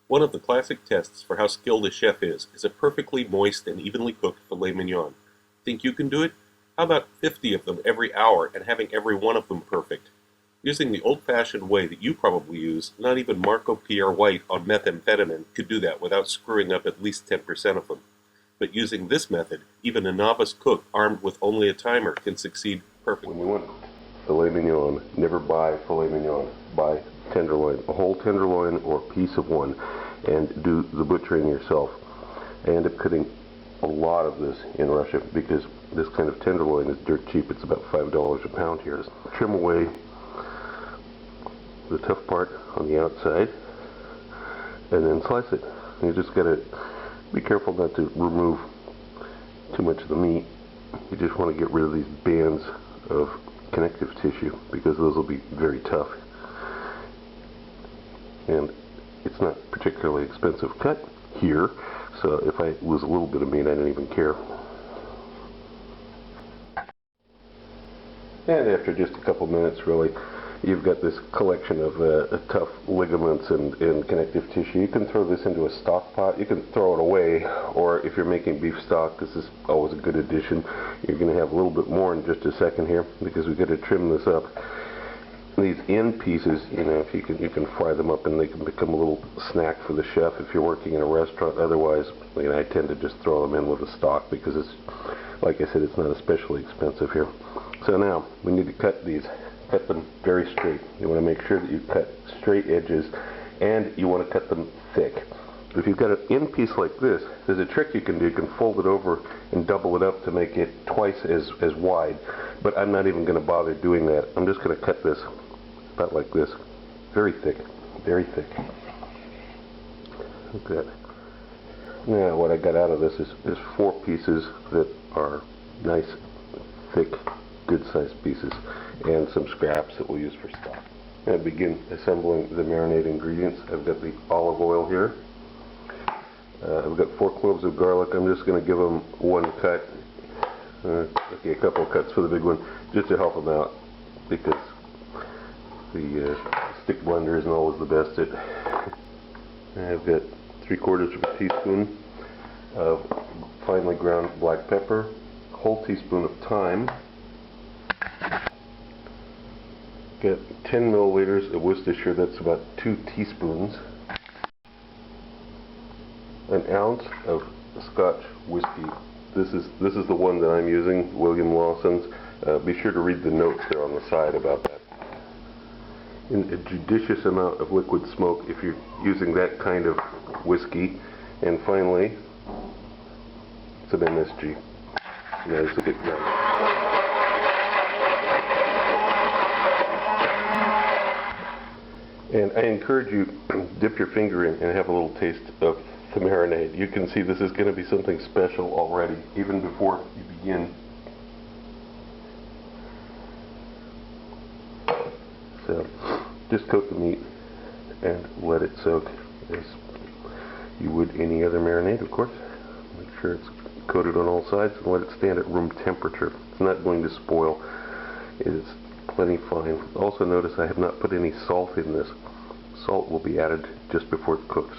One of the classic tests for how skilled a chef is a perfectly moist and evenly cooked filet mignon. Think you can do it? How about 50 of them every hour and having every one of them perfect? Using the old-fashioned way that you probably use, not even Marco Pierre White on methamphetamine could do that without screwing up at least 10% of them. But using this method, even a novice cook armed with only a timer can succeed perfectly. When you want filet mignon, never buy filet mignon. Buy tenderloin, a whole tenderloin or piece of one, and do the butchering yourself. I end up cutting a lot of this in Russia because this kind of tenderloin is dirt cheap. It's about $5 a pound here. Trim away the tough part on the outside and then slice it. You just gotta be careful not to remove too much of the meat. You just want to get rid of these bands of connective tissue because those will be very tough. And it's not particularly expensive cut here, so if I lose a little bit of meat, I don't even care. And after just a couple minutes, really, you've got this collection of tough ligaments and connective tissue. You can throw this into a stock pot. You can throw it away, or if you're making beef stock, this is always a good addition. You're going to have a little bit more in just a second here because we've got to trim this up. These end pieces, you know, if you can fry them up and they can become a little snack for the chef if you're working in a restaurant. Otherwise, you know, I tend to just throw them in with the stock because it's, like I said, it's not especially expensive here. So now we need to cut these. Cut them very straight. You want to make sure that you cut straight edges, and you want to cut them thick. If you've got an end piece like this, there's a trick you can do. You can fold it over and double it up to make it twice as wide. But I'm not even going to bother doing that. I'm just going to cut this about like this. Very thick. Very thick. Like that. Now what I got out of this is 4 pieces that are nice, thick, good-sized pieces, and some scraps that we'll use for stock. I'm going to begin assembling the marinade ingredients. I've got the olive oil here. I've got 4 cloves of garlic. I'm just going to give them one cut. Okay, a couple of cuts for the big one, just to help them out, because the stick blender isn't always the best at. I've got 3/4 of a teaspoon of finely ground black pepper, a whole teaspoon of thyme. Got 10 milliliters of Worcestershire, that's about 2 teaspoons. An ounce of Scotch Whisky. This is the one that I'm using, William Lawson's. Be sure to read the notes there on the side about that. In a judicious amount of liquid smoke if you're using that kind of whiskey. And finally, some MSG. Nice to get done. And I encourage you to dip your finger in and have a little taste of the marinade. You can see this is going to be something special already, even before you begin. So, just coat the meat and let it soak as you would any other marinade, of course. Make sure it's coated on all sides and let it stand at room temperature. It's not going to spoil. It is plenty fine. Also notice I have not put any salt in this. Salt will be added just before it cooks.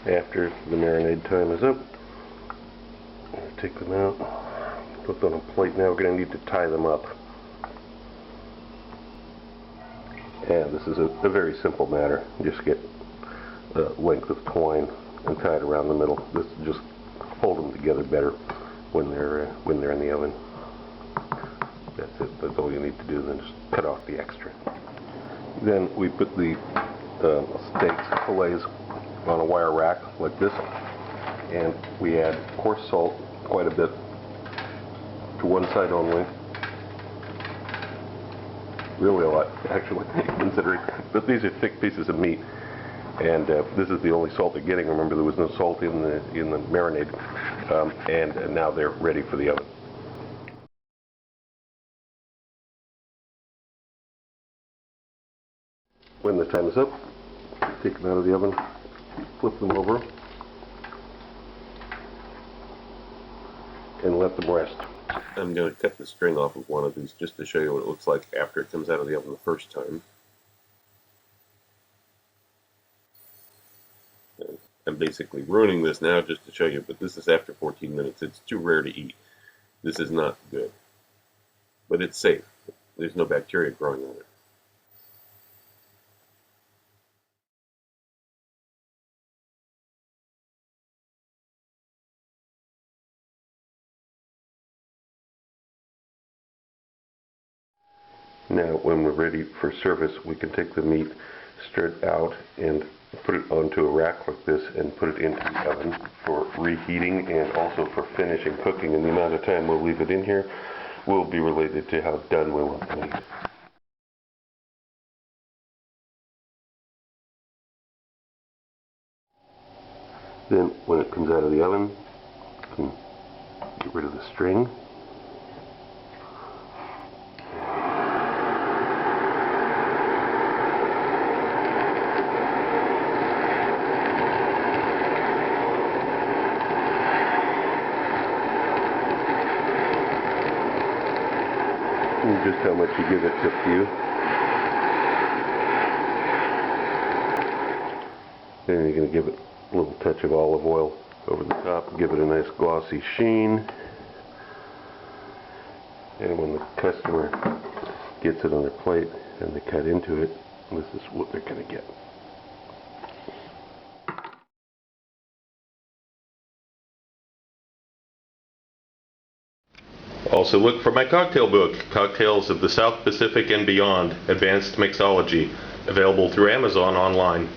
After the marinade time is up, take them out, put them on a plate. Now we're going to need to tie them up. And this is a very simple matter. Just get a length of twine and tie it around the middle. This just hold them together better when they're in the oven. That's it. That's all you need to do. Then just cut off the extra. Then we put the steaks, fillets, on a wire rack like this, and we add coarse salt, quite a bit, to one side only. Really a lot, actually, considering. But these are thick pieces of meat, and this is the only salt they're getting. Remember, there was no salt in the marinade, and now they're ready for the oven. When the time is up, take them out of the oven, flip them over, and let them rest. I'm going to cut the string off of one of these just to show you what it looks like after it comes out of the oven the first time. basically ruining this now just to show you, but this is after 14 minutes. It's too rare to eat. This is not good. But it's safe. There's no bacteria growing on it. Now, when we're ready for service, we can take the meat straight out and put it onto a rack like this and put it into the oven for reheating and also for finishing cooking. And the amount of time we'll leave it in here will be related to how done we want the meat. Then, when it comes out of the oven, you can get rid of the string. And just how much you give it's up to you. Then you're going to give it a little touch of olive oil over the top, give it a nice glossy sheen. And when the customer gets it on their plate and they cut into it, this is what they're going to get. Also look for my cocktail book, Cocktails of the South Pacific and Beyond, Advanced Mixology, available through Amazon online.